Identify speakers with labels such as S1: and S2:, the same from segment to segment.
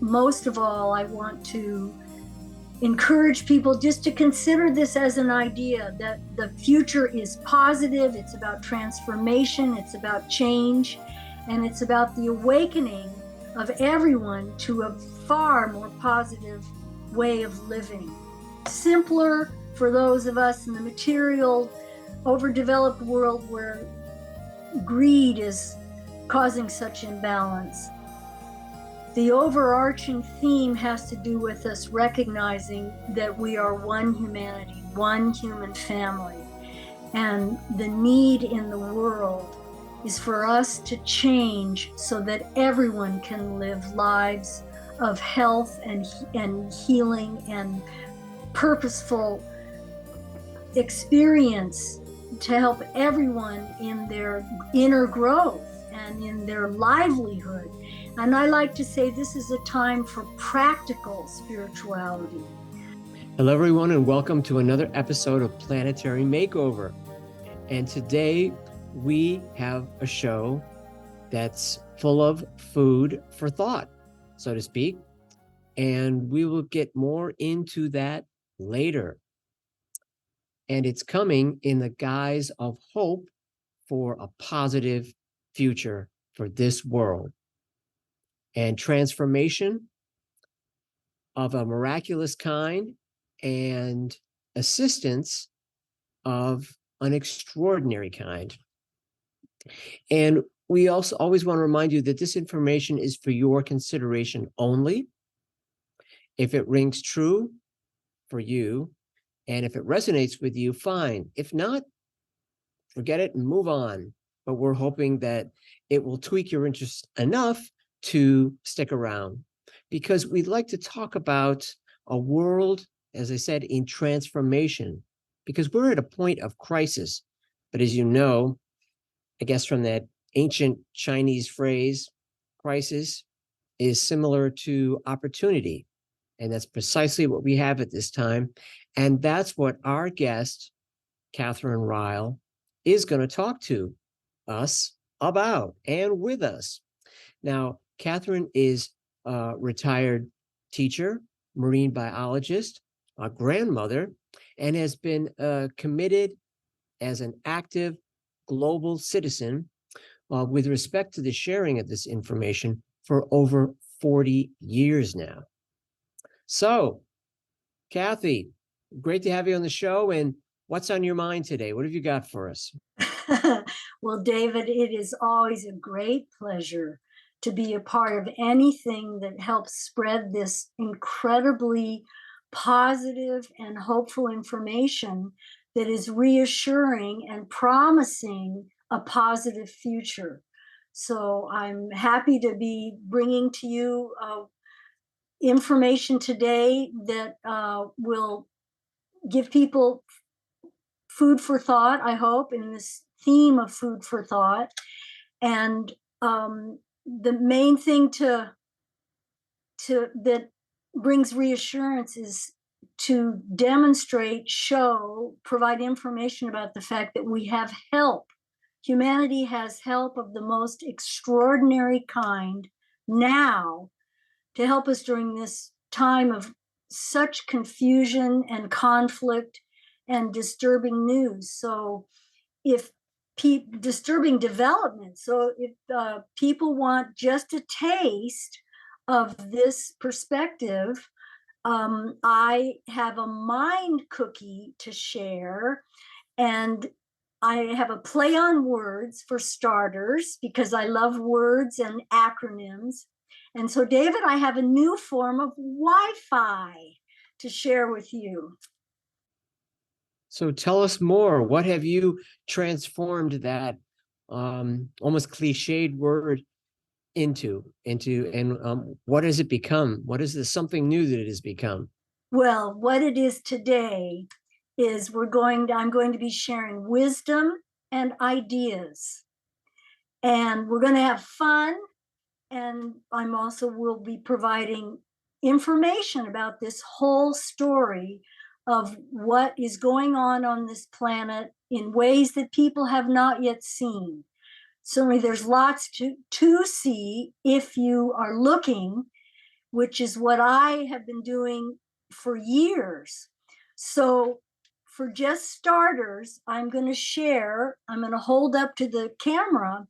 S1: most of all, I want to encourage people just to consider this as an idea that the future is positive. It's about transformation, it's about change, and it's about the awakening of everyone to a far more positive way of living. Simpler for those of us in the material, overdeveloped world where greed is causing such imbalance. The overarching theme has to do with us recognizing that we are one humanity, one human family, and the need in the world is for us to change so that everyone can live lives of health and healing and purposeful experience to help everyone in their inner growth and in their livelihood. And I like to say this is a time for practical spirituality.
S2: Hello, everyone, and welcome to another episode of Planetary Makeover. And today we have a show that's full of food for thought, so to speak. And we will get more into that later. And it's coming in the guise of hope for a positive future for this world and transformation of a miraculous kind and assistance of an extraordinary kind. And we also always want to remind you that this information is for your consideration only. If it rings true for you, and if it resonates with you, fine. If not, forget it and move on. But we're hoping that it will tweak your interest enough to stick around, because we'd like to talk about a world, as I said, in transformation, because we're at a point of crisis. But as you know, I guess from that ancient Chinese phrase, crisis is similar to opportunity. And that's precisely what we have at this time. And that's what our guest, Katherine Rile, is going to talk to us about and with us. Now, Katherine is a retired teacher, marine biologist, a grandmother, and has been committed as an active global citizen with respect to the sharing of this information for over 40 years now. So, Kathy, great to have you on the show. And what's on your mind today? What have you got for us?
S1: Well, David, it is always a great pleasure to be a part of anything that helps spread this incredibly positive and hopeful information that is reassuring and promising a positive future. So I'm happy to be bringing to you information today that will give people food for thought, I hope, in this theme of food for thought. And the main thing that brings reassurance is to demonstrate, show, provide information about the fact that we have help. Humanity has help of the most extraordinary kind now to help us during this time of such confusion and conflict and disturbing news. So if disturbing development, so if people want just a taste of this perspective, I have a mind cookie to share, and I have a play on words for starters, because I love words and acronyms. And so, David, I have a new form of Wi-Fi to share with you.
S2: So tell us more. What have you transformed that almost cliched word into, and what has it become? What is this something new that it has become?
S1: Well, what it is today is I'm going to be sharing wisdom and ideas, and we're going to have fun. And I'm also will be providing information about this whole story of what is going on this planet in ways that people have not yet seen. Certainly there's lots to see if you are looking, which is what I have been doing for years. So for just starters, I'm going to hold up to the camera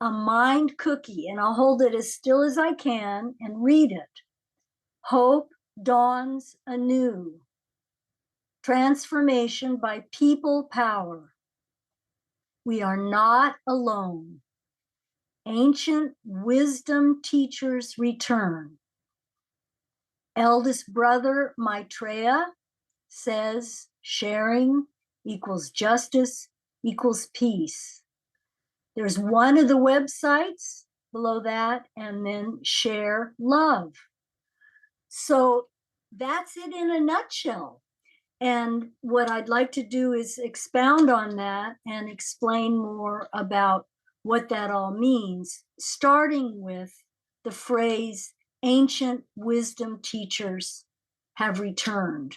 S1: a mind cookie, and I'll hold it as still as I can and read it. Hope dawns anew. Transformation by people power. We are not alone. Ancient wisdom teachers return. Eldest brother Maitreya says sharing equals justice equals peace. There's one of the websites below that, and then share love. So that's it in a nutshell. And what I'd like to do is expound on that and explain more about what that all means, starting with the phrase ancient wisdom teachers have returned.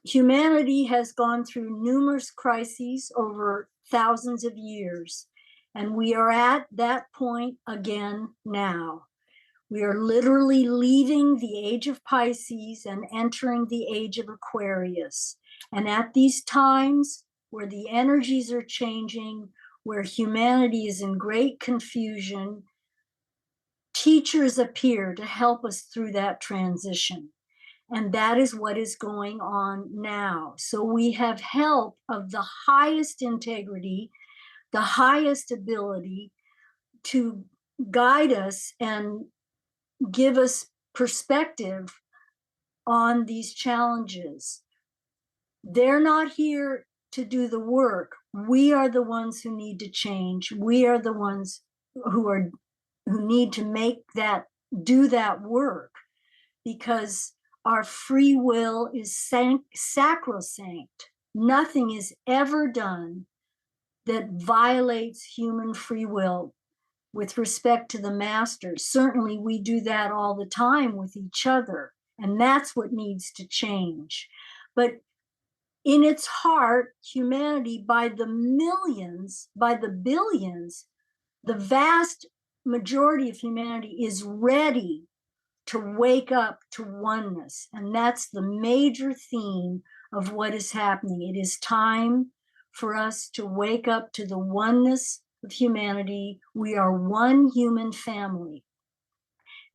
S1: Humanity has gone through numerous crises over thousands of years, and we are at that point again now. We are literally leaving the age of Pisces and entering the age of Aquarius. And at these times where the energies are changing, where humanity is in great confusion, teachers appear to help us through that transition. And that is what is going on now. So we have help of the highest integrity, the highest ability to guide us and give us perspective on these challenges. They're not here to do the work. We are the ones who need to change. We are the ones who need to do that work, because our free will is sacrosanct. Nothing is ever done that violates human free will with respect to the masters. Certainly we do that all the time with each other, and that's what needs to change. But in its heart, humanity, by the millions, by the billions, the vast majority of humanity is ready to wake up to oneness. And that's the major theme of what is happening. It is time for us to wake up to the oneness of humanity. We are one human family.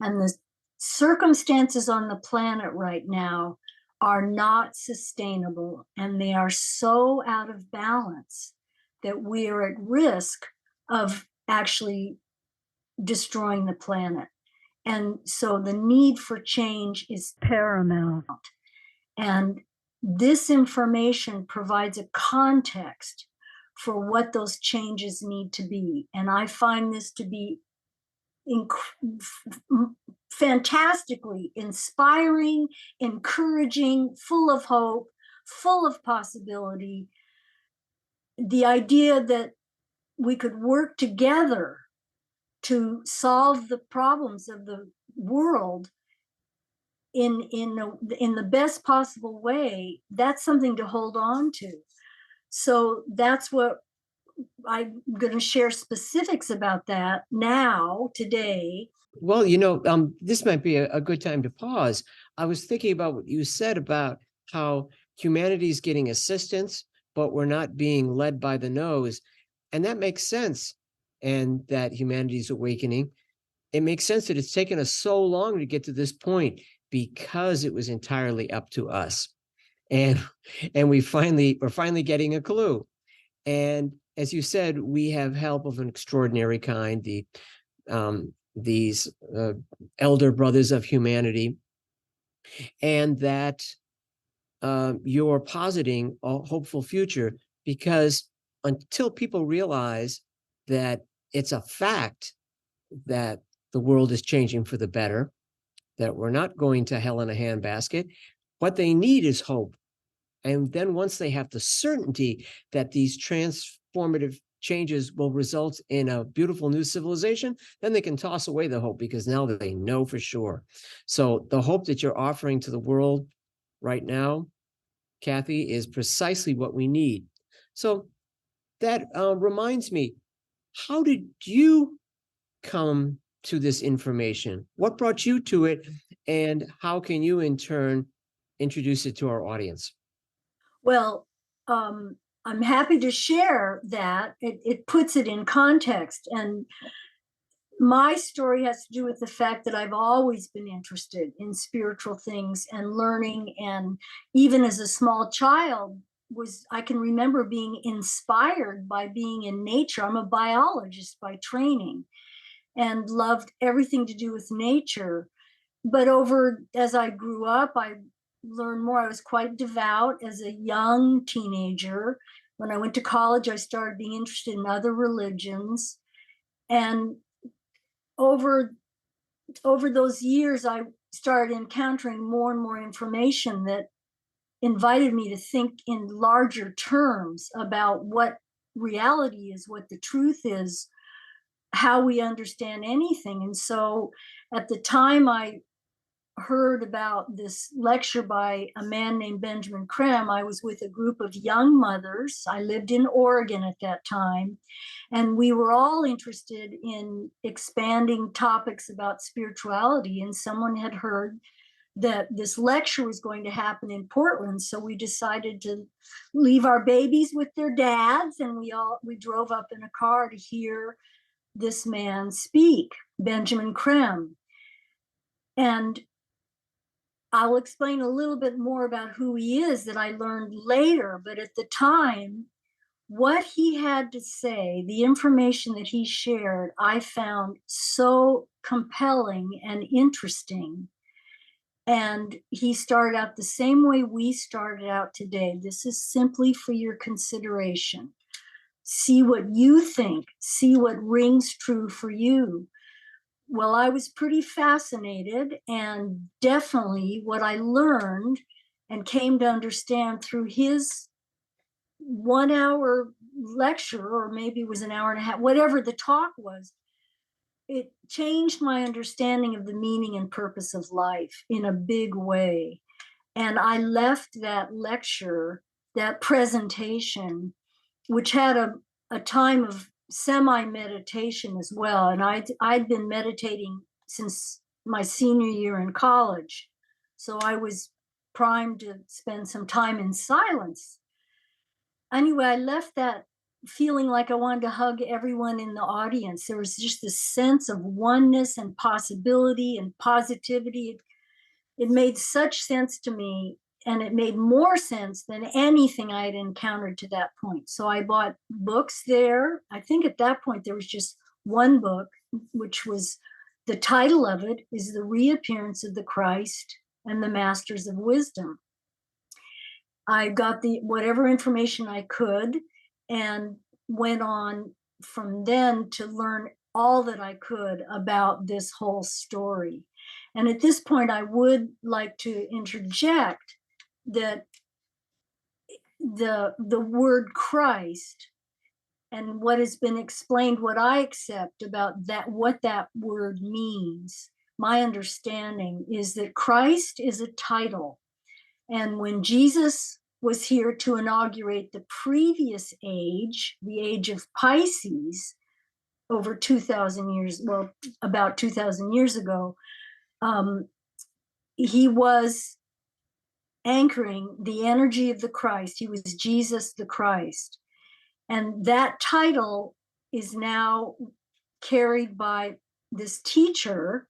S1: And the circumstances on the planet right now are not sustainable, and they are so out of balance that we are at risk of actually destroying the planet. And so the need for change is paramount. And this information provides a context for what those changes need to be. And I find this to be fantastically inspiring, encouraging, full of hope, full of possibility. The idea that we could work together to solve the problems of the world in the best possible way, that's something to hold on to. So that's what I'm going to share specifics about that now, today.
S2: Well, this might be a good time to pause. I was thinking about what you said about how humanity is getting assistance, but we're not being led by the nose. And that makes sense. And that humanity is awakening. It makes sense that it's taken us so long to get to this point because it was entirely up to us. And we're finally getting a clue. And as you said, we have help of an extraordinary kind, these elder brothers of humanity, and that you're positing a hopeful future, because until people realize that it's a fact that the world is changing for the better, that we're not going to hell in a handbasket, what they need is hope. And then once they have the certainty that these transformative changes will result in a beautiful new civilization, then they can toss away the hope, because now they know for sure. So the hope that you're offering to the world right now, Kathy, is precisely what we need. So that reminds me, how did you come to this information? What brought you to it, and how can you in turn introduce it to our audience?
S1: Well, I'm happy to share that. It puts it in context. And my story has to do with the fact that I've always been interested in spiritual things and learning. And even as a small child, I can remember being inspired by being in nature. I'm a biologist by training and loved everything to do with nature. But as I grew up, I learned more. I was quite devout as a young teenager. When I went to college, I started being interested in other religions. And over those years, I started encountering more and more information that invited me to think in larger terms about what reality is, what the truth is, how we understand anything. And so at the time I heard about this lecture by a man named Benjamin Creme, I was with a group of young mothers. I lived in Oregon at that time, and we were all interested in expanding topics about spirituality. And someone had heard that this lecture was going to happen in Portland, so we decided to leave our babies with their dads, and we drove up in a car to hear this man speak, Benjamin Creme. And I'll explain a little bit more about who he is that I learned later, but at the time, what he had to say, the information that he shared, I found so compelling and interesting. And he started out the same way we started out today. This is simply for your consideration. See what you think, see what rings true for you. Well, I was pretty fascinated, and definitely what I learned and came to understand through his 1 hour lecture, or maybe it was an hour and a half, whatever the talk was, it changed my understanding of the meaning and purpose of life in a big way. And I left that lecture, that presentation, which had a time of semi-meditation as well. And I'd been meditating since my senior year in college. So I was primed to spend some time in silence. Anyway, I left that feeling like I wanted to hug everyone in the audience. There was just this sense of oneness and possibility and positivity. It made such sense to me, and it made more sense than anything I had encountered to that point. So I bought books there. I think at that point there was just one book, which was, the title of it is The Reappearance of the Christ and the Masters of Wisdom. I got whatever information I could and went on from then to learn all that I could about this whole story. And at this point, I would like to interject that the word Christ and what has been explained, what I accept about that, what that word means, my understanding is that Christ is a title. And when Jesus was here to inaugurate the previous age, the age of Pisces, over 2,000 years, well, about 2,000 years ago, he was anchoring the energy of the Christ. He was Jesus the Christ. And that title is now carried by this teacher,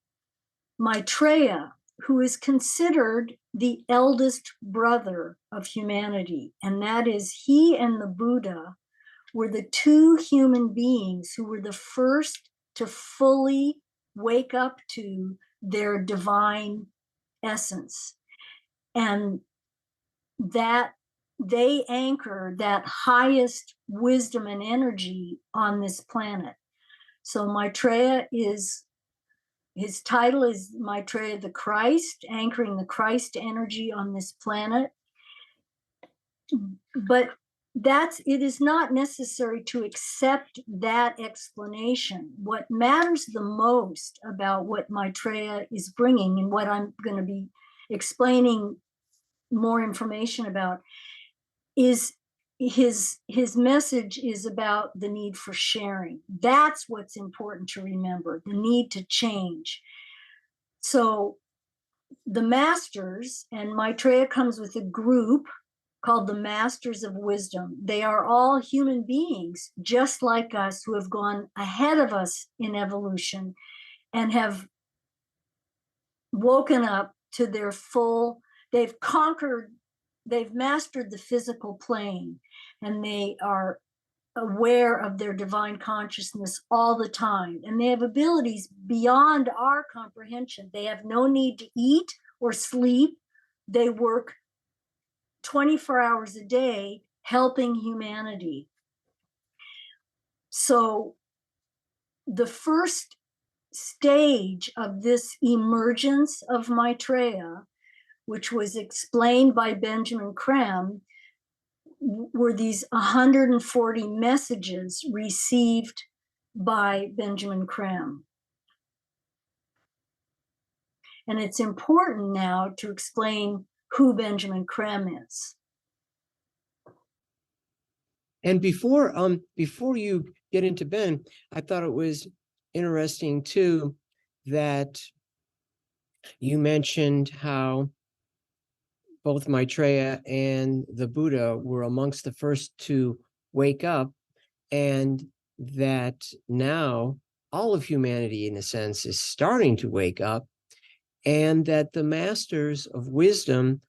S1: Maitreya, who is considered the eldest brother of humanity. And that is, he and the Buddha were the two human beings who were the first to fully wake up to their divine essence. And that they anchor that highest wisdom and energy on this planet. So Maitreya his title is Maitreya the Christ, anchoring the Christ energy on this planet. But it is not necessary to accept that explanation. What matters the most about what Maitreya is bringing, and what I'm going to be explaining more information about, is his message is about the need for sharing. That's what's important to remember, the need to change. So the masters, and Maitreya comes with a group called the Masters of Wisdom. They are all human beings, just like us, who have gone ahead of us in evolution and have woken up to their full, they've mastered the physical plane, and they are aware of their divine consciousness all the time. And they have abilities beyond our comprehension. They have no need to eat or sleep. They work 24 hours a day helping humanity. So the first stage of this emergence of Maitreya, which was explained by Benjamin Creme, were these 140 messages received by Benjamin Creme. And it's important now to explain who Benjamin Creme is.
S2: And before you get into Ben, I thought it was interesting too that you mentioned how both Maitreya and the Buddha were amongst the first to wake up, and that now all of humanity, in a sense, is starting to wake up, and that the masters of wisdom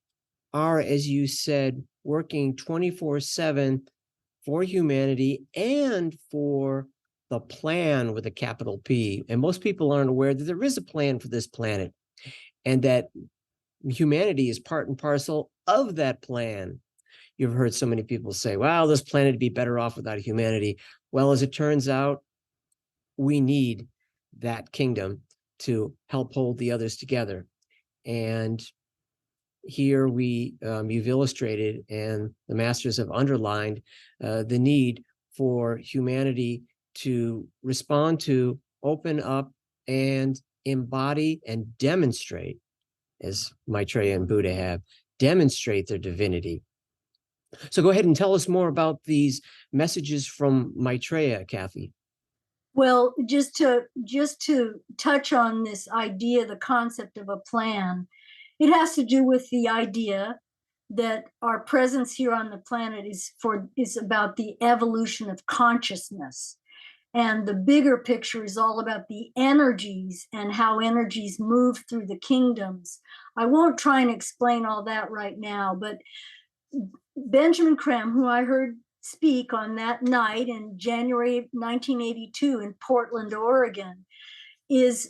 S2: are, as you said, working 24/7 for humanity and for the plan with a capital P. And most people aren't aware that there is a plan for this planet, and that humanity is part and parcel of that plan. You've heard so many people say, wow, this planet would be better off without humanity. Well, as it turns out, we need that kingdom to help hold the others together. And here you've illustrated, and the masters have underlined the need for humanity to respond to, open up, and embody and demonstrate, as Maitreya and Buddha have, demonstrate their divinity. So go ahead and tell us more about these messages from Maitreya, Kathy.
S1: Well, just to touch on this idea, the concept of a plan, it has to do with the idea that our presence here on the planet is about the evolution of consciousness. And the bigger picture is all about the energies and how energies move through the kingdoms. I won't try and explain all that right now, but Benjamin Creme, who I heard speak on that night in January 1982 in Portland, Oregon,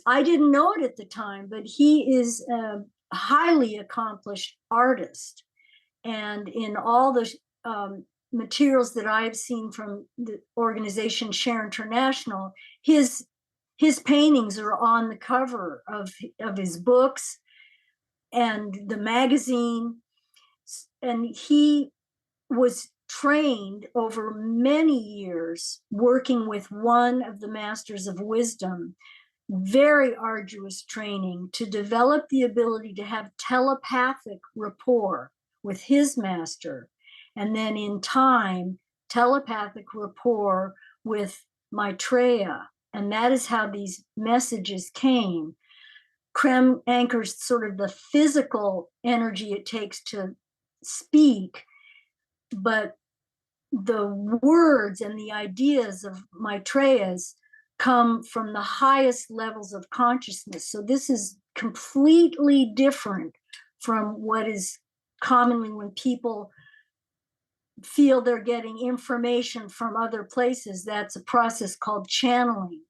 S1: I didn't know it at the time, but he is a highly accomplished artist. And in all the materials that I've seen from the organization Share International, his paintings are on the cover of his books and the magazine. And he was trained over many years working with one of the masters of wisdom, very arduous training to develop the ability to have telepathic rapport with his master, and then in time, telepathic rapport with Maitreya. And that is how these messages came. Creme anchors sort of the physical energy it takes to speak, but the words and the ideas of Maitreya's come from the highest levels of consciousness. So this is completely different from what is commonly when people feel they're getting information from other places. That's a process called channeling.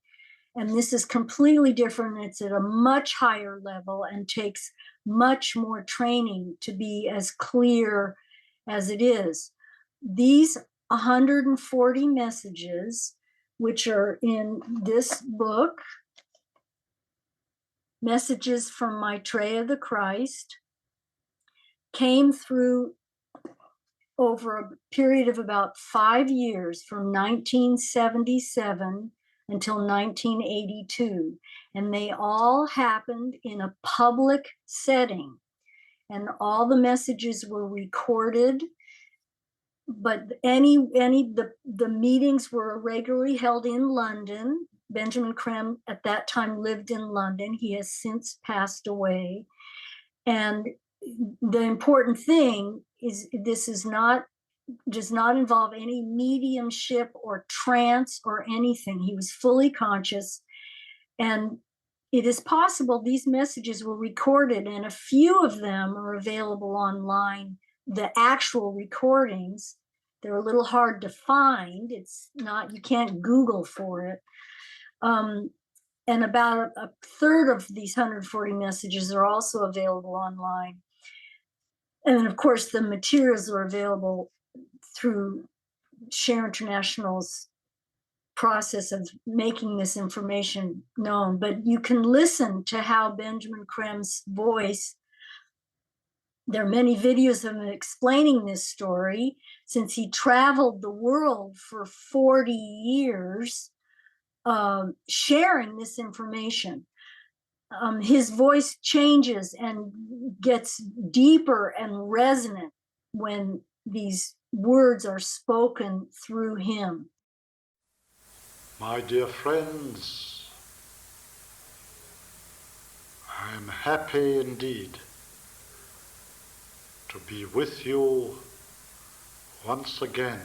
S1: And this is completely different. It's at a much higher level and takes much more training to be as clear as it is. These 140 messages, which are in this book, Messages from Maitreya the Christ, came through over a period of about 5 years, from 1977 until 1982. And they all happened in a public setting. And all the messages were recorded the meetings were regularly held in London. Benjamin Creme at that time lived in London. He has since passed away. And the important thing is this does not involve any mediumship or trance or anything. He was fully conscious. And it is possible these messages were recorded, and a few of them are available online. The actual recordings, they're a little hard to find. It's not, you can't Google for it. And about a third of these 140 messages are also available online. And then, of course, the materials are available through Share International's process of making this information known. But you can listen to how Benjamin Creme's voice, there are many videos of him explaining this story, since he traveled the world for 40 years, sharing this information. His voice changes and gets deeper and resonant when these words are spoken through him.
S3: My dear friends, I am happy indeed to be with you once again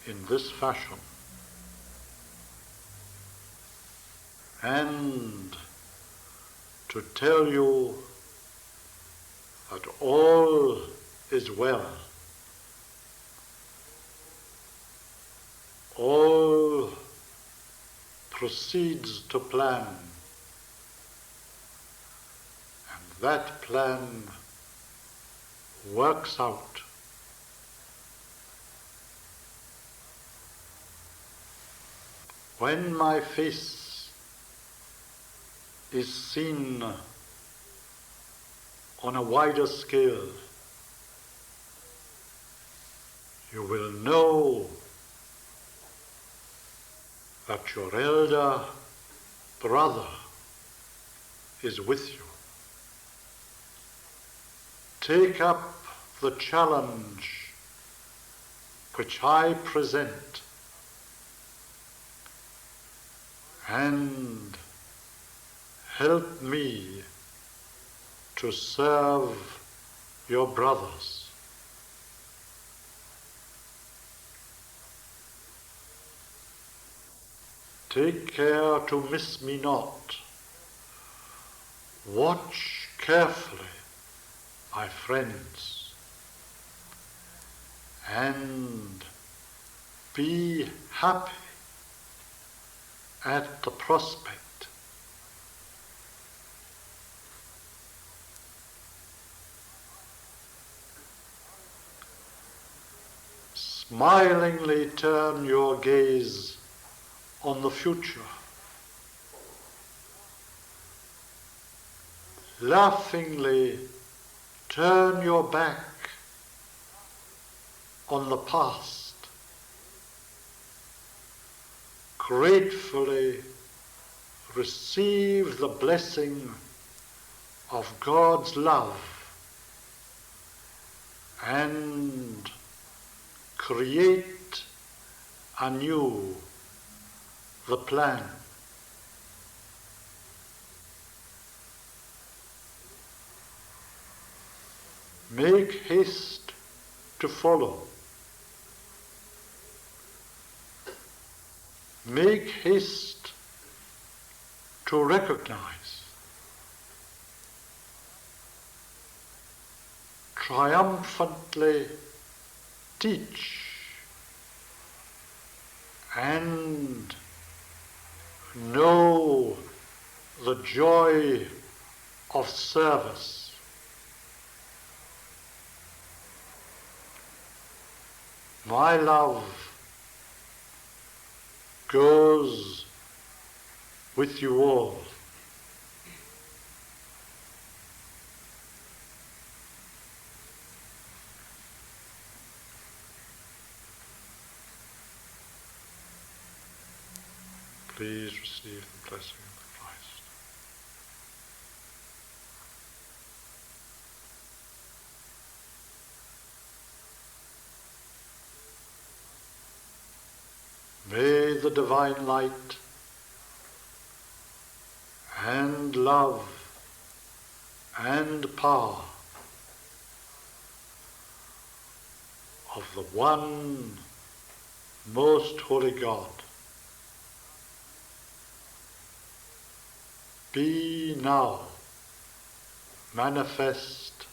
S3: in this fashion, and to tell you that all is well. All proceeds to plan, and that plan works out. When my face is seen on a wider scale, you will know that your elder brother is with you. Take up the challenge which I present and help me to serve your brothers. Take care to miss me not. Watch carefully, my friends, and be happy at the prospect. Smilingly turn your gaze on the future. Laughingly turn your back on the past. Gratefully receive the blessing of God's love and create anew the plan. Make haste to follow. Make haste to recognize. Triumphantly teach and know the joy of service. My love goes with you all. Please receive the blessing of the Christ. the divine light and love and power of the one most holy God be now manifest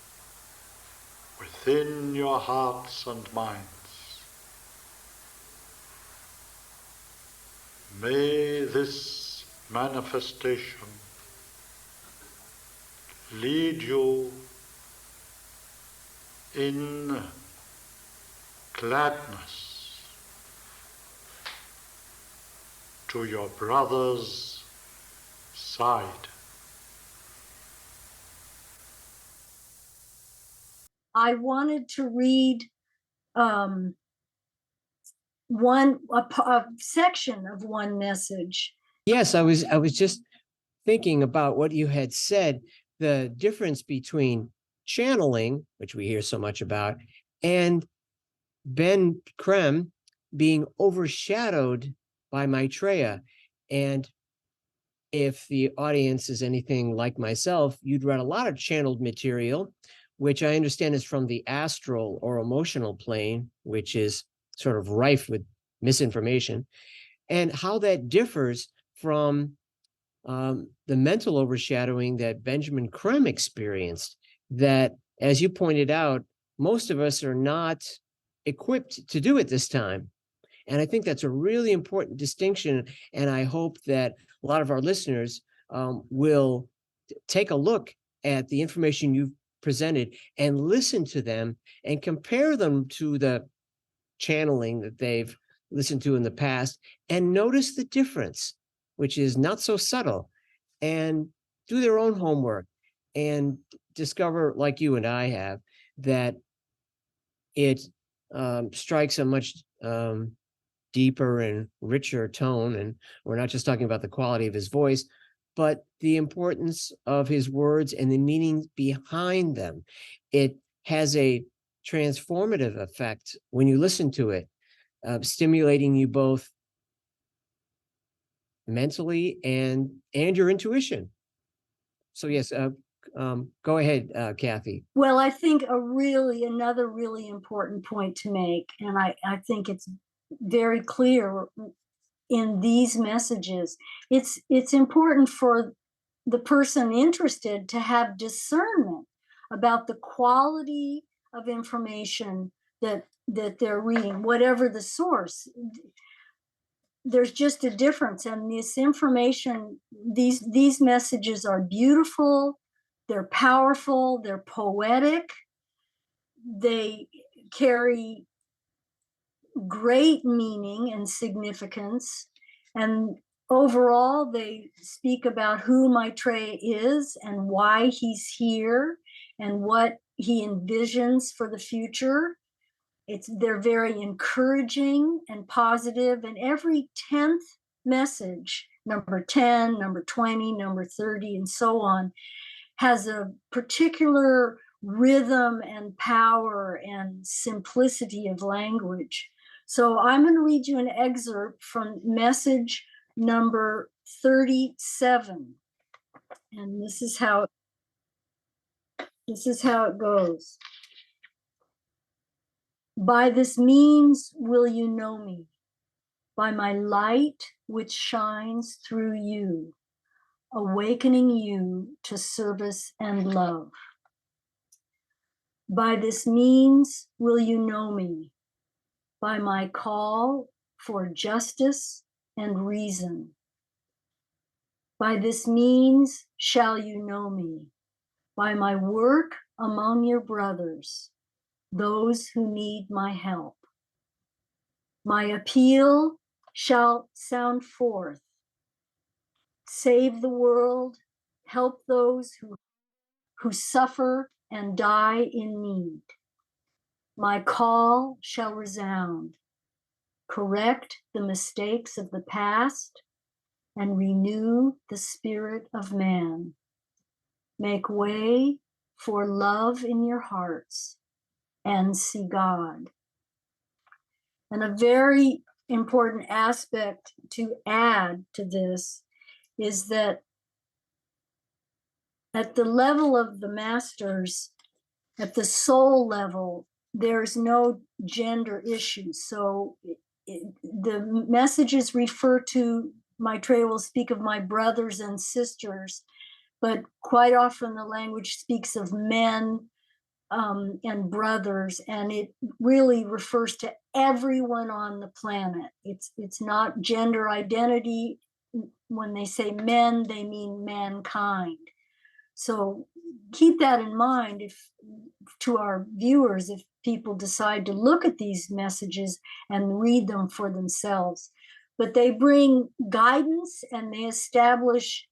S3: within your hearts and minds. May this manifestation lead you in gladness to your brother's side.
S1: I wanted to read a section of one message.
S2: Yes, I was just thinking about what you had said, the difference between channeling, which we hear so much about, and Ben Krem being overshadowed by Maitreya. And if the audience is anything like myself, you'd read a lot of channeled material, which I understand is from the astral or emotional plane, which is sort of rife with misinformation, and how that differs from the mental overshadowing that Benjamin Krem experienced, that, as you pointed out, most of us are not equipped to do at this time. And I think that's a really important distinction. And I hope that a lot of our listeners will take a look at the information you've presented and listen to them and compare them to the channeling that they've listened to in the past and notice the difference, which is not so subtle, and do their own homework and discover, like you and I have, that it strikes a much deeper and richer tone. And we're not just talking about the quality of his voice, but the importance of his words and the meaning behind them. It has a transformative effect when you listen to it, stimulating you both mentally and your intuition. So yes, go ahead, Kathy.
S1: Well, I think another really important point to make, and I think it's very clear in these messages. It's important for the person interested to have discernment about the quality of information that they're reading, whatever the source. There's just a difference, and this information, these messages are beautiful, they're powerful, they're poetic, they carry great meaning and significance, and overall they speak about who Maitreya is and why he's here and what he envisions for the future. They're very encouraging and positive, and every 10th message, number 10, number 20, number 30, and so on, has a particular rhythm and power and simplicity of language. So I'm going to read you an excerpt from message number 37. And this is how it goes. By this means will you know me, by my light which shines through you, awakening you to service and love. By this means will you know me, by my call for justice and reason. By this means shall you know me, by my work among your brothers, those who need my help. My appeal shall sound forth. Save the world, help those who suffer and die in need. My call shall resound. Correct the mistakes of the past and renew the spirit of man. Make way for love in your hearts and see God. And a very important aspect to add to this is that at the level of the masters, at the soul level, there's no gender issue. So the messages refer to, Maitreya will speak of my brothers and sisters, but quite often the language speaks of men and brothers, and it really refers to everyone on the planet. It's not gender identity. When they say men, they mean mankind. So keep that in mind if to our viewers, if people decide to look at these messages and read them for themselves. But they bring guidance, and they establish,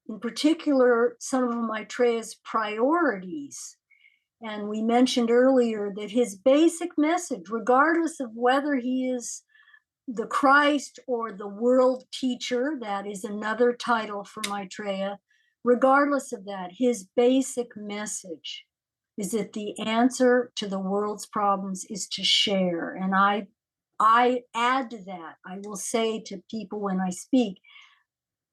S1: in particular, some of Maitreya's priorities. And we mentioned earlier that his basic message, regardless of whether he is the Christ or the world teacher, that is another title for Maitreya, regardless of that, his basic message is that the answer to the world's problems is to share. And I add to that, I will say to people when I speak,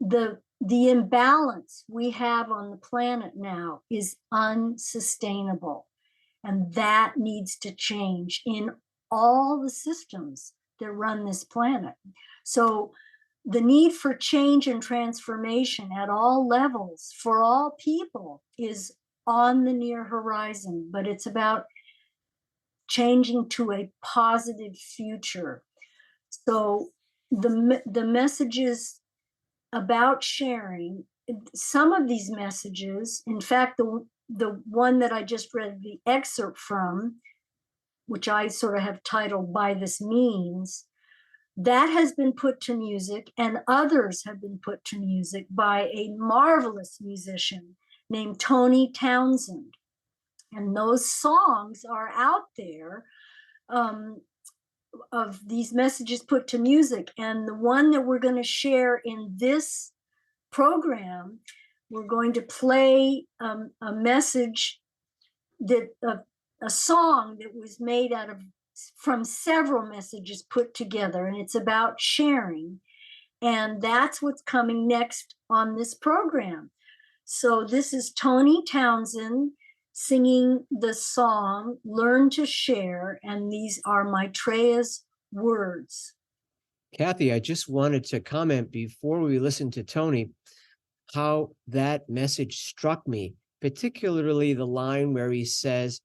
S1: the imbalance we have on the planet now is unsustainable. And that needs to change in all the systems that run this planet. So the need for change and transformation at all levels for all people is on the near horizon, but it's about changing to a positive future. So the messages about sharing, some of these messages, in fact, the one that I just read the excerpt from, which I sort of have titled By This Means, that has been put to music, and others have been put to music by a marvelous musician named Tony Townsend. And those songs are out there, of these messages put to music. And the one that we're going to share in this program, we're going to play a message that a song that was made out of from several messages put together, and it's about sharing. And that's what's coming next on this program. So this is Tony Townsend singing the song Learn to Share, and these are Maitreya's words.
S2: Kathy, I just wanted to comment before we listen to Tony how that message struck me, particularly the line where he says,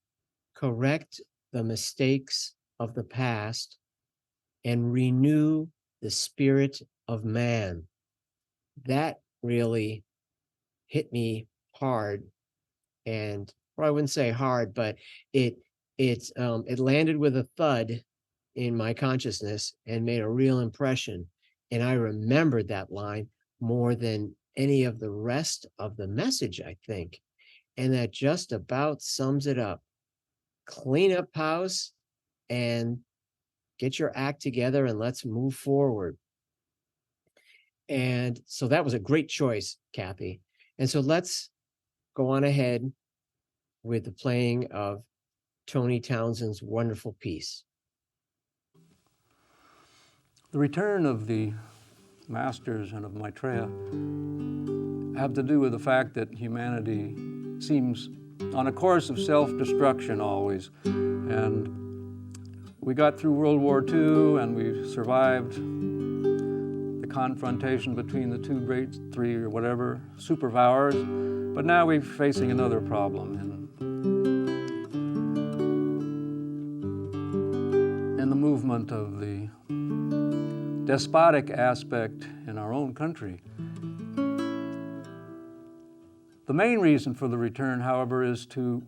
S2: correct the mistakes of the past and renew the spirit of man. That really hit me hard, and or I wouldn't say hard, but it landed with a thud in my consciousness and made a real impression. And I remembered that line more than any of the rest of the message, I think. And that just about sums it up. Clean up house and get your act together and let's move forward. And so that was a great choice, Kathy. And so let's go on ahead with the playing of Tony Townsend's wonderful piece.
S4: The return of the masters and of Maitreya have to do with the fact that humanity seems on a course of self-destruction always. And we got through World War II and we survived the confrontation between the two great three or whatever superpowers, but now we're facing another problem. In the movement of the despotic aspect in our own country. The main reason for the return, however, is to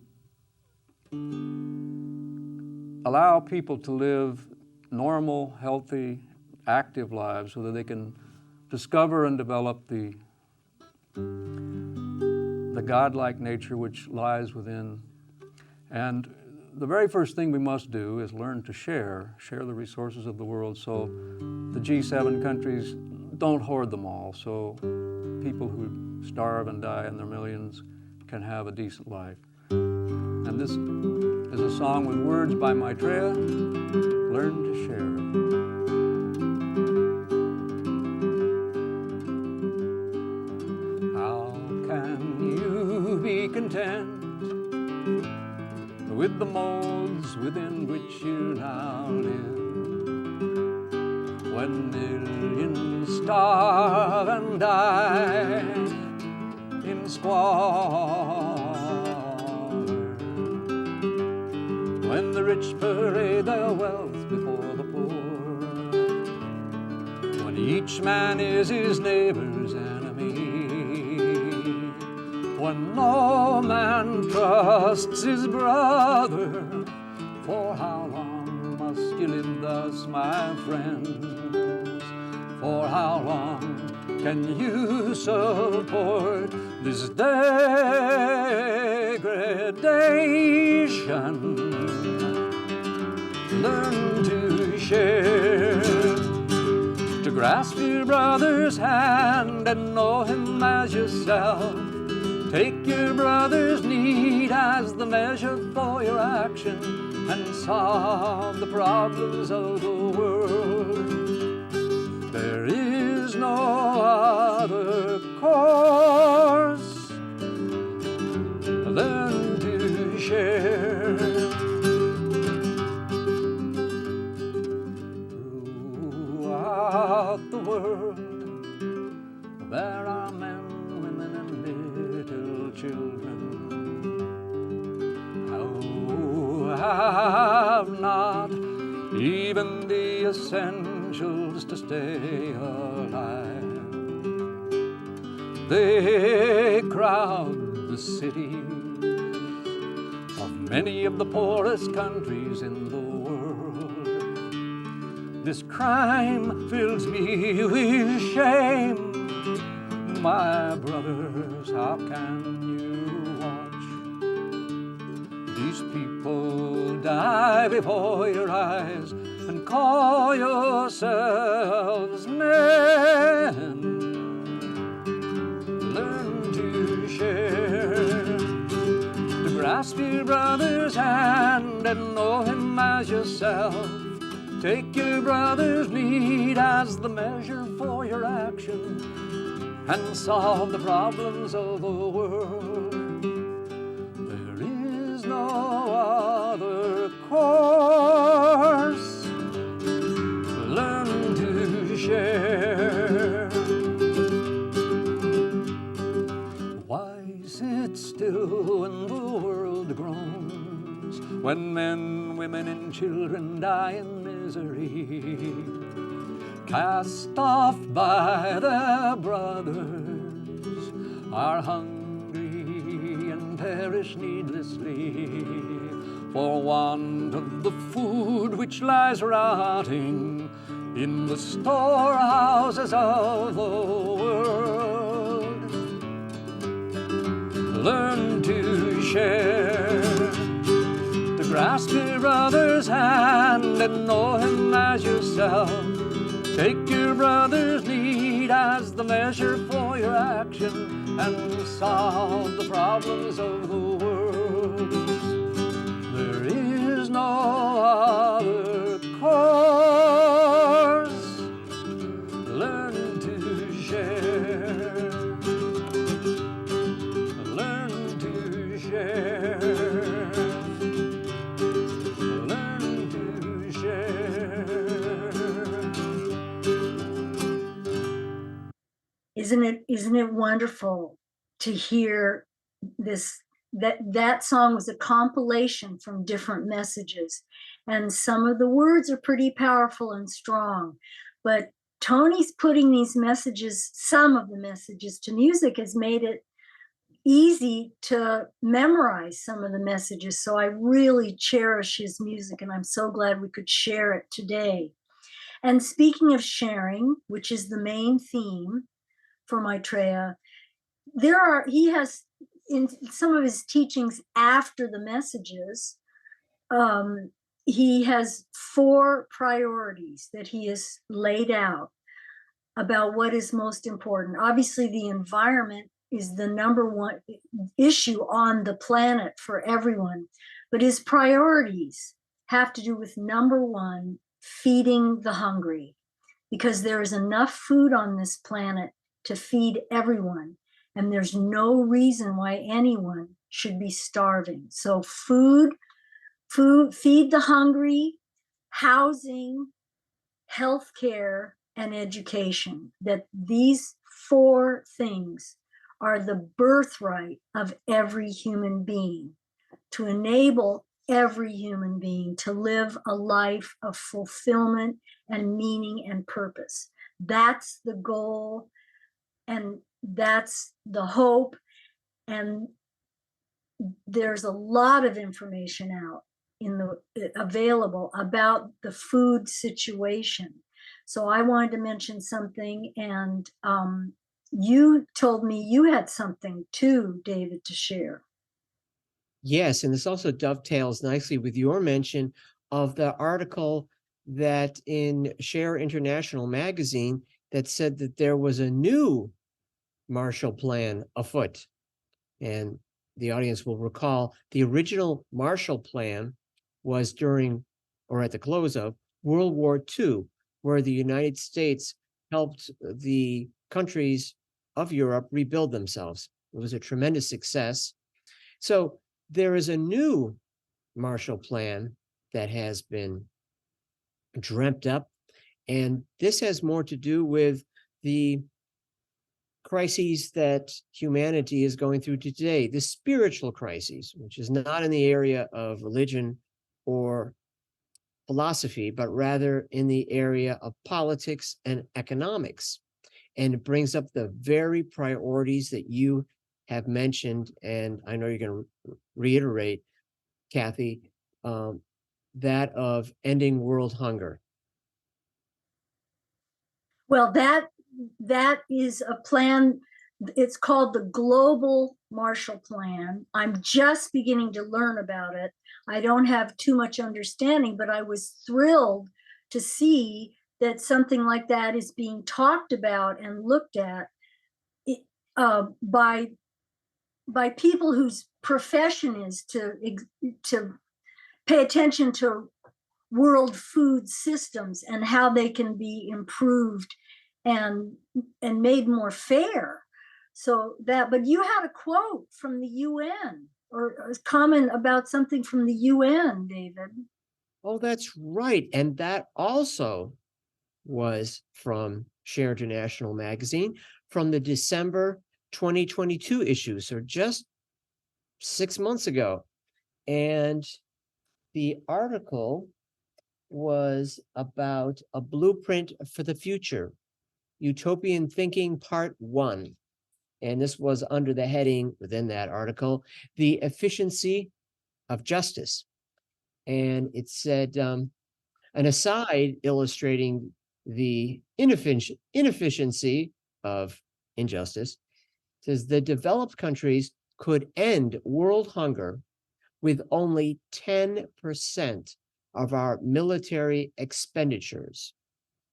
S4: allow people to live normal, healthy, active lives so that they can discover and develop the godlike nature which lies within. And the very first thing we must do is learn to share the resources of the world so the G7 countries don't hoard them all, so people who starve and die in their millions can have a decent life. And this is a song with words by Maitreya, Learn to Share. be content with the molds within which you now live. When millions starve and die in squalor, when the rich parade their wealth before the poor, when each man is his neighbor's enemy, when no man trusts his brother, for how long must you live thus, my friends? For how long can you support this degradation? Learn to share, to grasp your brother's hand and know him as yourself. Take your brother's need as the measure for your action and solve the problems of the world. There is no other course. Learn to share. Throughout the world, there are men, women, and little children who have not even the essentials to stay alive. They crowd the cities of many of the poorest countries in the world. This crime fills me with shame. My brothers, how can you watch these people die before your eyes and call yourselves men? Learn to share, to grasp your brother's hand and know him as yourself. Take your brother's need as the measure for your action and solve the problems of the world. There is no other course. Learn to share. Why sit still when the world groans, when men, women, and children die in misery, cast off by their brothers, are hungry and perish needlessly for want of the food which lies rotting in the storehouses of the world. Learn to share, to grasp your brother's hand and know him as yourself. Take your brother's need as the measure for your action and solve the problems of the world. There is no other course. Learn to share. Learn to share. Learn to share.
S1: Isn't it wonderful to hear this? That song was a compilation from different messages, and some of the words are pretty powerful and strong, but Tony's putting these messages, some of the messages, to music has made it easy to memorize some of the messages. So I really cherish his music, and I'm so glad we could share it today. And speaking of sharing, which is the main theme for Maitreya, he has in some of his teachings after the messages, he has 4 priorities that he has laid out about what is most important. Obviously, the environment is the number one issue on the planet for everyone, but his priorities have to do with, number 1, feeding the hungry, because there is enough food on this planet to feed everyone. and there's no reason why anyone should be starving. So food, feed the hungry, housing, healthcare, and education, that these four things are the birthright of every human being, to enable every human being to live a life of fulfillment and meaning and purpose. That's the goal, and that's the hope. And there's a lot of information out in the available about the food situation. So I wanted to mention something, and you told me you had something too, David, to share.
S2: Yes, and this also dovetails nicely with your mention of the article that in Share International magazine that said that there was a new Marshall Plan afoot. And the audience will recall the original Marshall Plan was during, or at the close of, World War II, where the United States helped the countries of Europe rebuild themselves. It was a tremendous success. So there is a new Marshall Plan that has been dreamt up, and this has more to do with the crises that humanity is going through today, the spiritual crises, which is not in the area of religion or philosophy, but rather in the area of politics and economics. And it brings up the very priorities that you have mentioned, and I know you're going to reiterate, Kathy, that of ending world hunger.
S1: Well, that is a plan. It's called the Global Marshall Plan. I'm just beginning to learn about it. I don't have too much understanding, but I was thrilled to see that something like that is being talked about and looked at by people whose profession is to pay attention to world food systems and how they can be improved and made more fair. So that, but you had a quote from the UN, or a comment about something from the UN, David.
S2: Oh, that's right. And that also was from Share International magazine from the December 2022 issue. So just 6 months ago. And the article was about a blueprint for the future, Utopian Thinking Part 1. And this was under the heading within that article, the efficiency of justice. And it said, an aside illustrating the inefficiency of injustice, says the developed countries could end world hunger with only 10% of our military expenditures,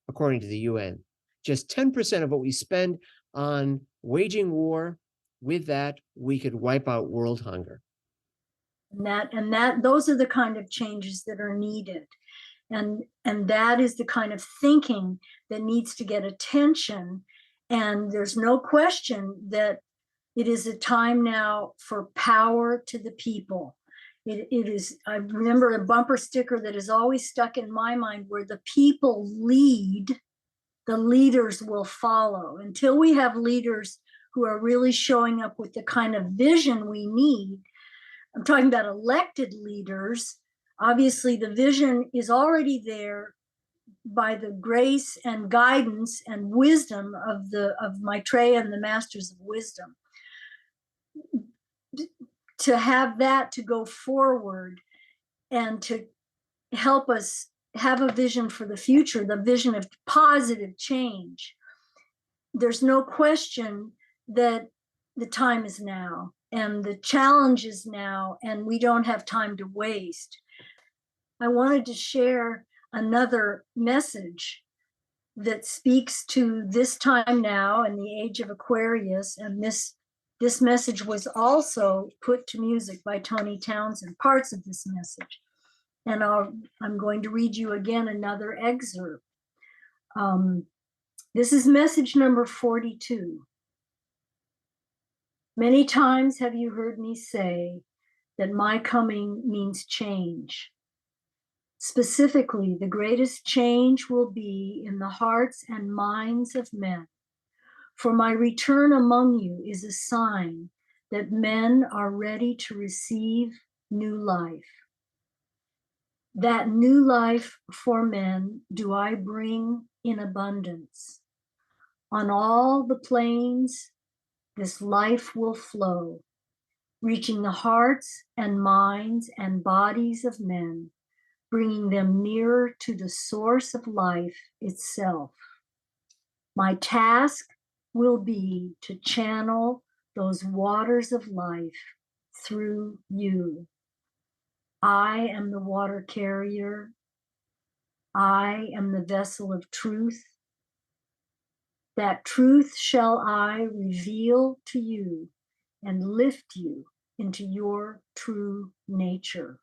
S2: according to the UN. Just 10% of what we spend on waging war, with that, we could wipe out world hunger.
S1: And those are the kind of changes that are needed. And that is the kind of thinking that needs to get attention. And there's no question that it is a time now for power to the people. It is, I remember a bumper sticker that is always stuck in my mind, where the people lead, the leaders will follow. Until we have leaders who are really showing up with the kind of vision we need, I'm talking about elected leaders. Obviously, the vision is already there by the grace and guidance and wisdom of Maitreya and the Masters of Wisdom. To have that to go forward and to help us have a vision for the future, the vision of positive change. There's no question that the time is now and the challenge is now, and we don't have time to waste. I wanted to share another message that speaks to this time now and the age of Aquarius. And this message was also put to music by Tony Townsend, parts of this message. And I'm going to read you again another excerpt. This is message number 42. Many times have you heard me say that my coming means change. Specifically, the greatest change will be in the hearts and minds of men. For my return among you is a sign that men are ready to receive new life. That new life for men do I bring in abundance. On all the planes, this life will flow, reaching the hearts and minds and bodies of men, bringing them nearer to the source of life itself. My task will be to channel those waters of life through you. I am the water carrier. I am the vessel of truth. That truth shall I reveal to you and lift you into your true nature.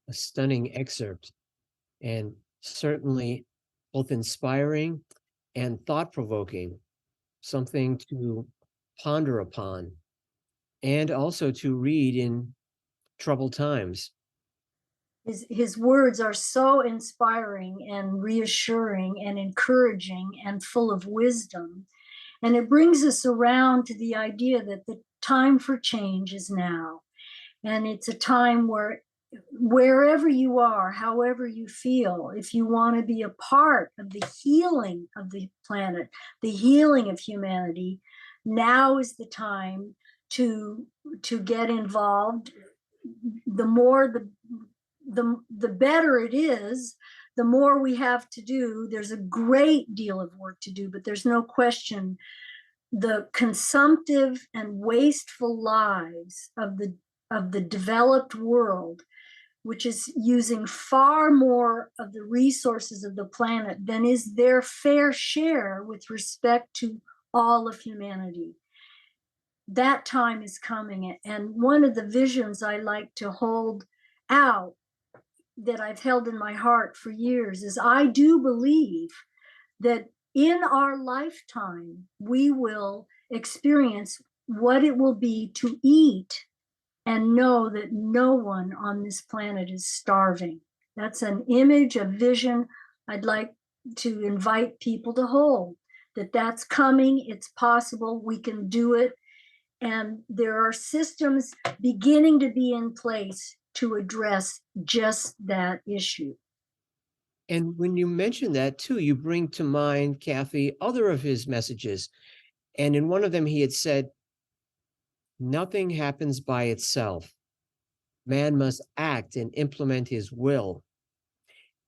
S2: A stunning excerpt, and certainly both inspiring and thought-provoking, something to ponder upon, and also to read in troubled times.
S1: His words are so inspiring and reassuring and encouraging and full of wisdom. And it brings us around to the idea that the time for change is now. And it's a time where wherever you are, however you feel, if you want to be a part of the healing of the planet, the healing of humanity, now is the time to get involved. The more the better it is, the more we have to do. There's a great deal of work to do, but there's no question the consumptive and wasteful lives of the developed world, which is using far more of the resources of the planet than is their fair share with respect to all of humanity. That time is coming. And one of the visions I like to hold out, that I've held in my heart for years, is I do believe that in our lifetime, we will experience what it will be to eat and know that no one on this planet is starving. That's an image, a vision I'd like to invite people to hold, that that's coming, it's possible, we can do it. And there are systems beginning to be in place to address just that issue.
S2: And when you mention that too, you bring to mind, Kathy, other of his messages. And in one of them, he had said, nothing happens by itself. Man must act and implement his will.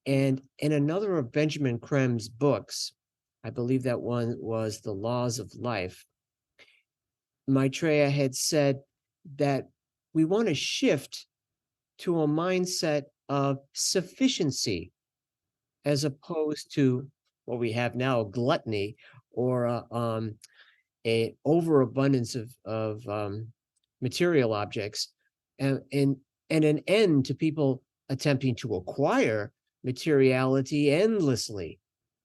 S2: And in another of Benjamin Krem's books, I believe that one was The Laws of Life, Maitreya had said that we want to shift to a mindset of sufficiency as opposed to what we have now, gluttony, or a overabundance of material objects, and an end to people attempting to acquire materiality endlessly.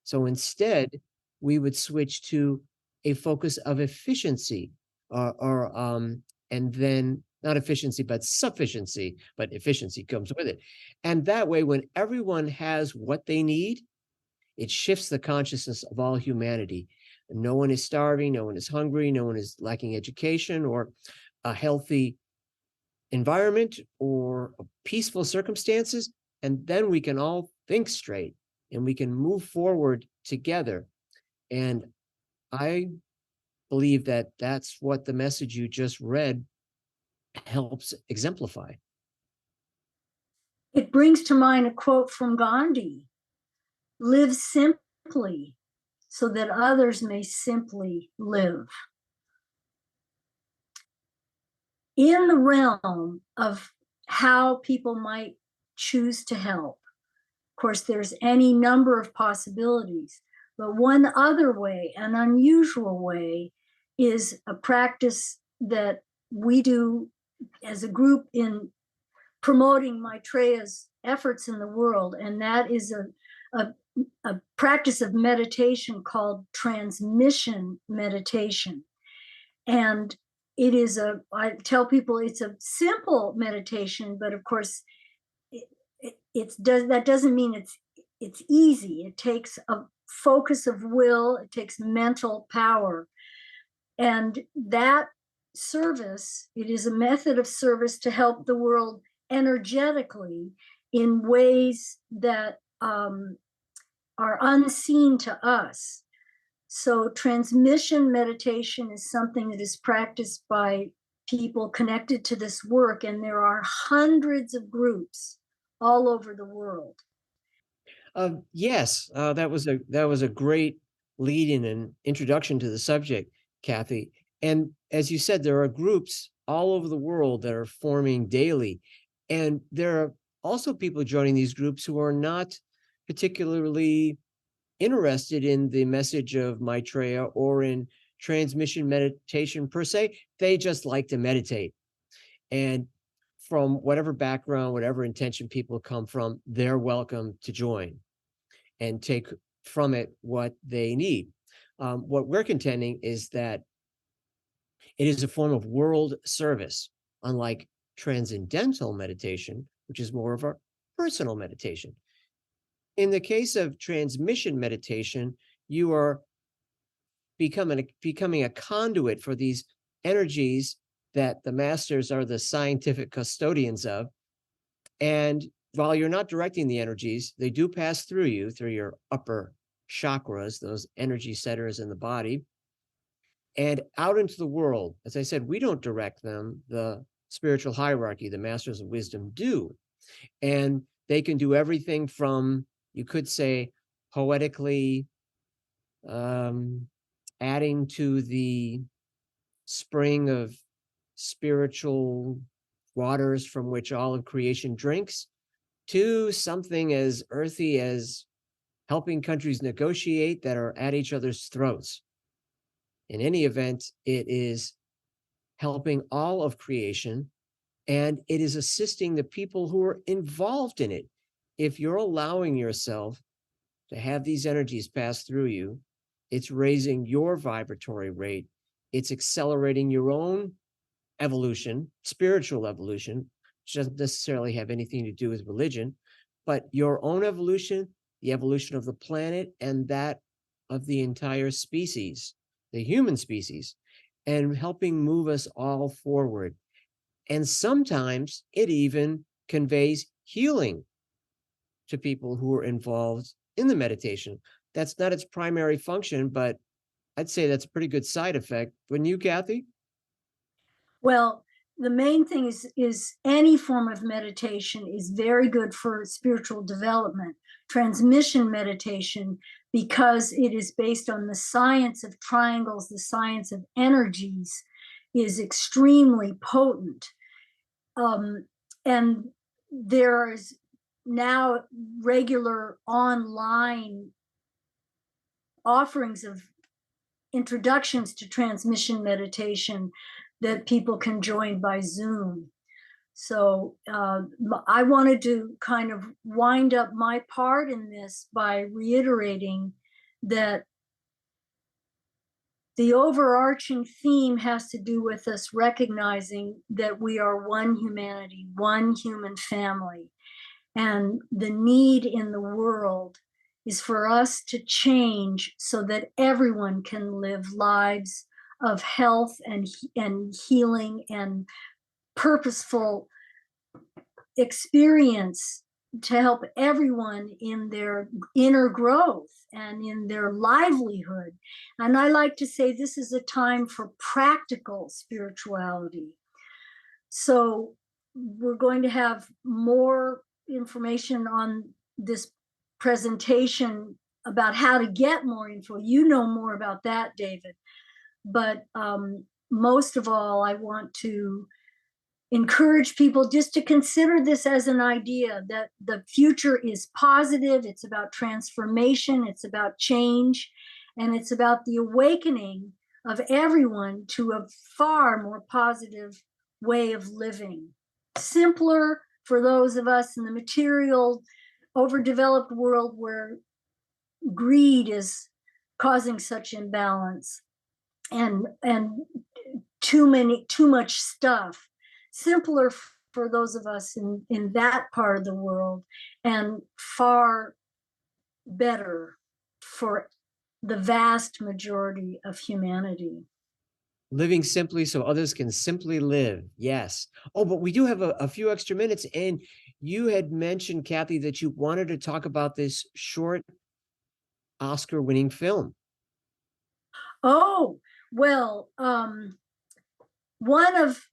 S2: So instead, we would switch to a focus of efficiency, and then not efficiency, but sufficiency, but efficiency comes with it. And that way, when everyone has what they need, it shifts the consciousness of all humanity. No one is starving, no one is hungry, no one is lacking education or a healthy environment or peaceful circumstances. And then we can all think straight and we can move forward together. And I believe that that's what the message you just read helps exemplify.
S1: It brings to mind a quote from Gandhi: live simply so that others may simply live. In the realm of how people might choose to help, of course, there's any number of possibilities, but one other way, an unusual way, is a practice that we do as a group in promoting Maitreya's efforts in the world, and that is a practice of meditation called transmission meditation. And I tell people it's a simple meditation, but of course, that doesn't mean it's easy. It takes a focus of will, it takes mental power. And that service, it is a method of service to help the world energetically in ways that are unseen to us. So transmission meditation is something that is practiced by people connected to this work, and there are hundreds of groups all over the world.
S2: Yes, that was a great lead-in and introduction to the subject, Kathy. And as you said, there are groups all over the world that are forming daily, and there are also people joining these groups who are not particularly interested in the message of Maitreya or in transmission meditation per se. They just like to meditate. And from whatever background, whatever intention people come from, they're welcome to join and take from it what they need. What we're contending is that it is a form of world service, unlike transcendental meditation, which is more of a personal meditation. In the case of transmission meditation, you are becoming a conduit for these energies that the masters are the scientific custodians of. And while you're not directing the energies, they do pass through you, through your upper chakras, those energy centers in the body, and out into the world. As I said, we don't direct them. The spiritual hierarchy, the masters of wisdom do. And they can do everything from, you could say, poetically adding to the spring of spiritual waters from which all of creation drinks, to something as earthy as helping countries negotiate that are at each other's throats. In any event, it is helping all of creation, and it is assisting the people who are involved in it. If you're allowing yourself to have these energies pass through you, it's raising your vibratory rate. It's accelerating your own evolution, spiritual evolution, which doesn't necessarily have anything to do with religion, but your own evolution, the evolution of the planet, and that of the entire species, the human species, and helping move us all forward. And sometimes it even conveys healing to people who are involved in the meditation. That's not its primary function, but I'd say that's a pretty good side effect. Wouldn't you, Kathy?
S1: Well, the main thing is any form of meditation is very good for spiritual development. Transmission meditation, because it is based on the science of triangles, the science of energies, is extremely potent. And there is now regular online offerings of introductions to transmission meditation that people can join by Zoom. So I wanted to kind of wind up my part in this by reiterating that the overarching theme has to do with us recognizing that we are one humanity, one human family. And the need in the world is for us to change so that everyone can live lives of health and healing and purposeful experience, to help everyone in their inner growth and in their livelihood. And I like to say this is a time for practical spirituality. So we're going to have more information on this presentation about how to get more info. You know more about that, David. But most of all, I want to encourage people just to consider this as an idea that the future is positive. It's about transformation. It's about change. And it's about the awakening of everyone to a far more positive way of living. Simpler for those of us in the material, overdeveloped world where greed is causing such imbalance, and too much stuff. Simpler for those of us in that part of the world, and far better for the vast majority of humanity.
S2: Living simply so others can simply live. Yes. Oh, but we do have a few extra minutes. And you had mentioned, Kathy, that you wanted to talk about this short Oscar-winning film.
S1: Oh, well, one of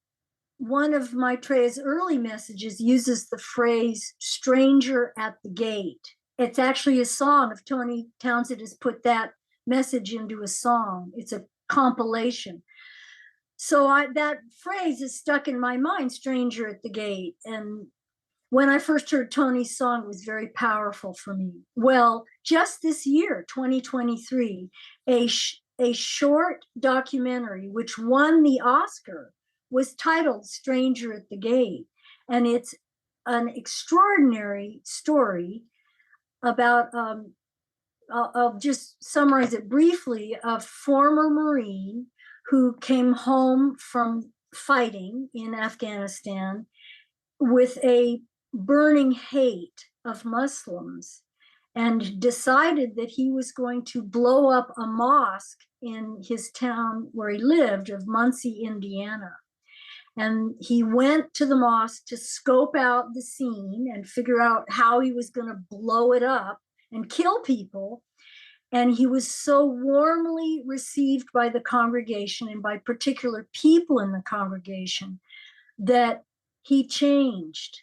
S1: Maitreya's early messages uses the phrase "stranger at the gate." It's actually a song. If Tony Townsend has put that message into a song, it's a compilation. So that phrase is stuck in my mind, "stranger at the gate." And when I first heard Tony's song, it was very powerful for me. Well, just this year, 2023, a short documentary which won the Oscar was titled "Stranger at the Gate." And it's an extraordinary story about, I'll just summarize it briefly, a former Marine who came home from fighting in Afghanistan with a burning hate of Muslims, and decided that he was going to blow up a mosque in his town where he lived, of Muncie, Indiana. And he went to the mosque to scope out the scene and figure out how he was going to blow it up and kill people. And he was so warmly received by the congregation and by particular people in the congregation that he changed.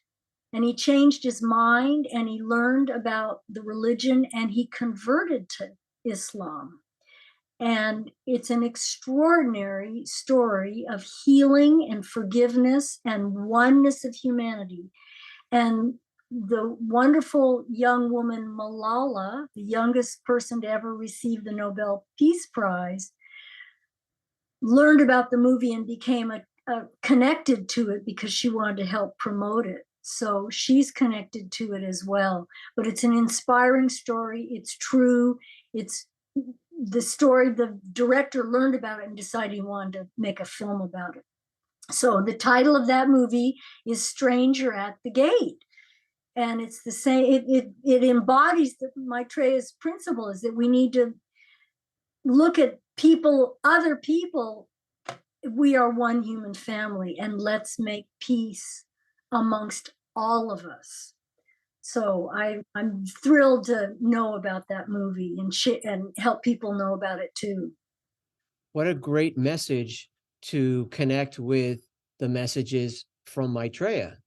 S1: And he changed his mind, and he learned about the religion, and he converted to Islam. And it's an extraordinary story of healing and forgiveness and oneness of humanity. And the wonderful young woman Malala, the youngest person to ever receive the Nobel Peace Prize, learned about the movie and became connected to it because she wanted to help promote it. So she's connected to it as well. But it's an inspiring story. It's true. It's the story. The director learned about it and decided he wanted to make a film about it. So the title of that movie is "Stranger at the Gate." And it's the same, it embodies Maitreya's principle, is that we need to look at people, other people. We are one human family, and let's make peace amongst all of us. So I'm thrilled to know about that movie and help people know about it too.
S2: What a great message to connect with the messages from Maitreya.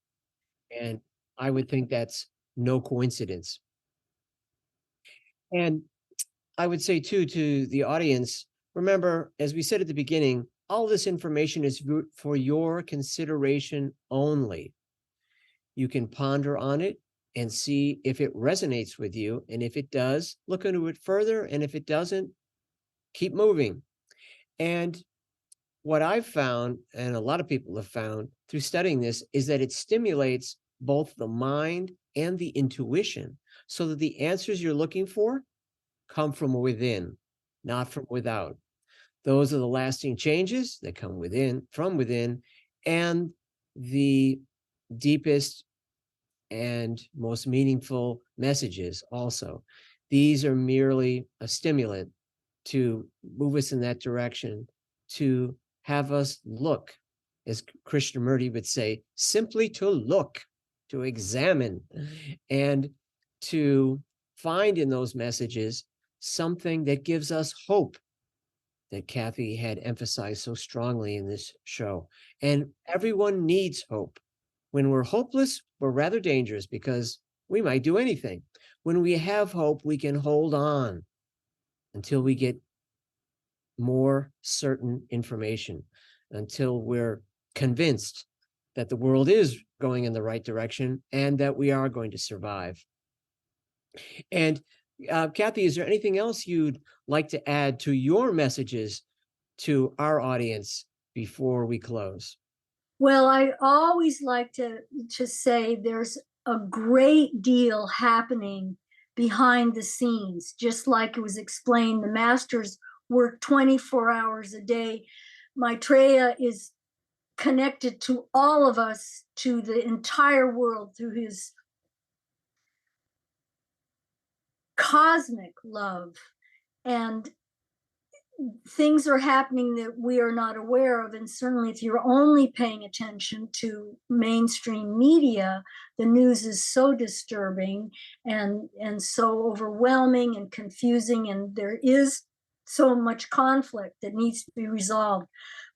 S2: And I would think that's no coincidence. And I would say too, to the audience, remember, as we said at the beginning, all this information is for your consideration only. You can ponder on it and see if it resonates with you. And if it does, look into it further. And if it doesn't, keep moving. And what I've found, and a lot of people have found through studying this, is that it stimulates both the mind and the intuition, so that the answers you're looking for come from within, not from without. Those are the lasting changes that come from within, and the deepest and most meaningful messages also. These are merely a stimulant to move us in that direction, to have us look, as Krishnamurti would say, simply to look, to examine, and to find in those messages something that gives us hope, that Kathy had emphasized so strongly in this show. And everyone needs hope. When we're hopeless, we're rather dangerous because we might do anything. When we have hope, we can hold on until we get more certain information, until we're convinced that the world is going in the right direction and that we are going to survive. And Kathy, is there anything else you'd like to add to your messages to our audience before we close?
S1: Well, I always like to say there's a great deal happening behind the scenes. Just like it was explained, the masters work 24 hours a day. Maitreya is connected to all of us, to the entire world, through his cosmic love. And things are happening that we are not aware of. And certainly if you're only paying attention to mainstream media, the news is so disturbing and so overwhelming and confusing, and there is so much conflict that needs to be resolved.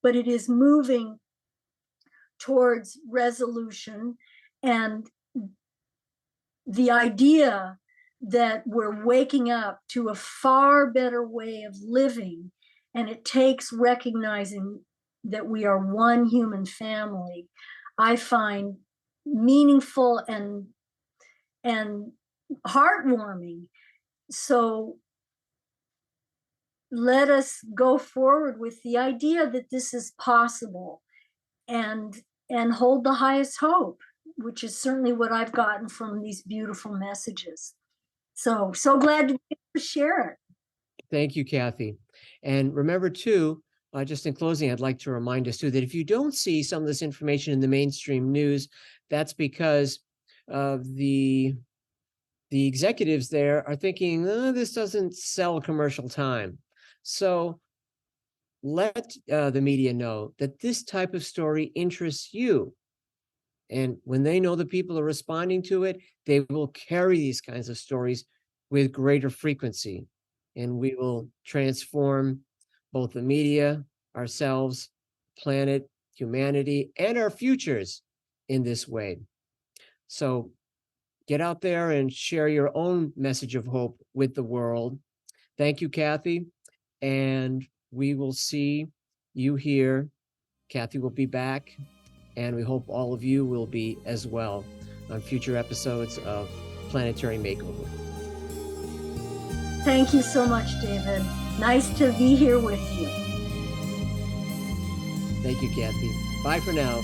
S1: But it is moving towards resolution, and the idea that we're waking up to a far better way of living, and it takes recognizing that we are one human family, I find meaningful and heartwarming. So let us go forward with the idea that this is possible, and hold the highest hope, which is certainly what I've gotten from these beautiful messages. So glad to be able to share it.
S2: Thank you, Kathy. And remember too, just in closing, I'd like to remind us too that if you don't see some of this information in the mainstream news, that's because the executives there are thinking, oh, this doesn't sell commercial time. So let the media know that this type of story interests you. And when they know the people are responding to it, they will carry these kinds of stories with greater frequency. And we will transform both the media, ourselves, planet, humanity, and our futures in this way. So get out there and share your own message of hope with the world. Thank you, Kathy. And we will see you here. Kathy will be back, and we hope all of you will be as well on future episodes of Planetary Makeover.
S1: Thank you so much, David. Nice to be here with you.
S2: Thank you, Kathy. Bye for now.